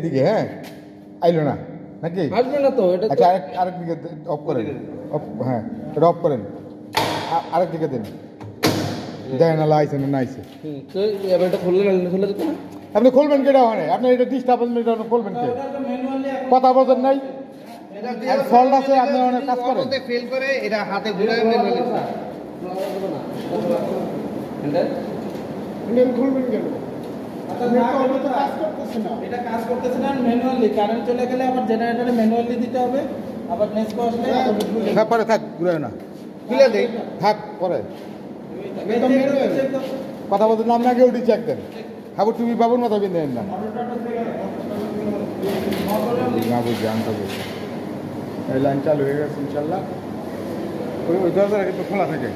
দিকে হ্যাঁ আইলো না নাকি আসবে না তো এটা। আচ্ছা আরেক দিকে অফ করেন হ্যাঁ এটা অফ করেন আরেক দিকে দেন দেখেন না আইছে না আইছে তো এবার এটা খুললে যেত না। আপনি খুলবেন কেটা হয় আপনার এটা ডিস্টার্বেন্স এটা খুলবেন কে কথা বলেন নাই ফল্ট আছে আপনি অনেক কাজ করেন ফেল করে এটা হাতে ঘুরায় ম্যানুয়ালি খুলবেন কেন এটা কাজ করতেছে না ম্যানুয়ালি কারেন্ট চলে গেলে আবার জেনারেটরে ম্যানুয়ালি দিতে হবে আবার নেক্সট আসলে হ্যাঁ পরে থাক ঘুরে না খুলে দেই থাক পরে কথা বলতে নাম না উঠি চেক দেন খাবার তুমি বাবুর মাথা বিন্ধেন না না বুঝি আনতে বলছি এই লাইন চালু হয়ে গেছে ইনশাল্লাহ ওই দরজাটা কিন্তু খোলা থাকে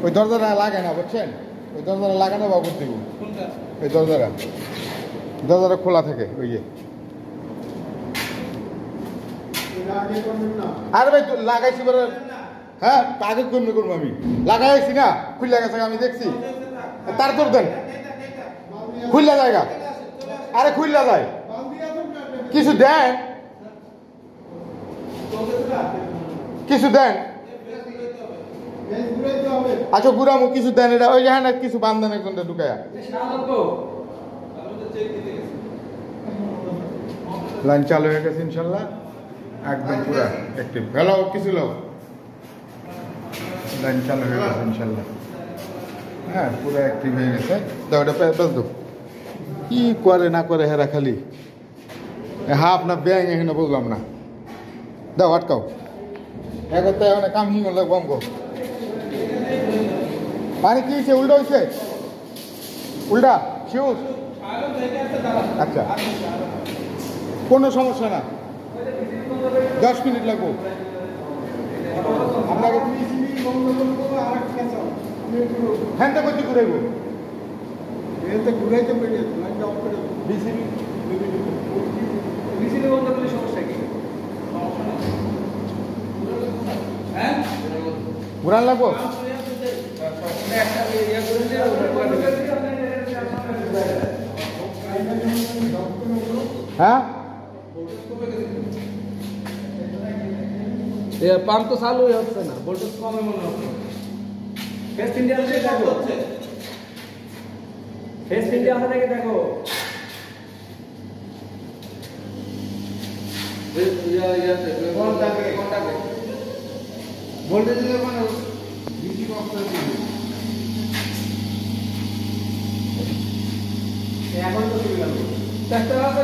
ওই দরজাটা লাগে না বুঝছেন ওই দরজাটা লাগানো বাবুর দিব ওই দরজাটা খোলা থাকে ওই যে আরে ভাই লাগাইছি বলে হ্যাঁ আগে করবো আমি লাগাইছি না খুললে গেছে আমি দেখছি তার তোর দেন খুললা জায়গা আরে খুললা যায় কিছু দেন আচ্ছা গুড়ামু কিছু দেন এটা ওই হ্যাঁ কিছু বান্ধন একজন ঢুকায়া লাইন চালু হয়ে গেছে ইনশাল্লাহ একদম পুরা অ্যাক্টিভ হ্যালো কিছু লোক লাইন চালু হয়ে গেছে ইনশাল্লাহ হ্যাঁ পুরো অ্যাক্টিভ হয়ে গেছে দাও এটা পেঁচ দো কি করে না করে হেরা খালি হাফ না ব্যাং এখানে বুঝলাম না দাও আটকাও এখন তো এখন কাম হিং হলে বম গো মানে কি হয়েছে উল্টা হয়েছে উল্টা শিউজ আচ্ছা কোনো সমস্যা না 10 মিনিট লাগবো আপনাকে হ্যান্ডটা করতে ঘুরাইব ঘুরাইতে ঘুরান লাগবো হ্যাঁ পাম্প তো চালু হচ্ছে না ভোল্টেজ কমে মনে হচ্ছে ফেস্ট ইন্ডিয়া থেকে দেখো ফেস্ট ইন্ডিয়া থেকে দেখো ভোল্টেজ মানে ডিসি বক্স এখন তো চলে গেল চেষ্টা আছে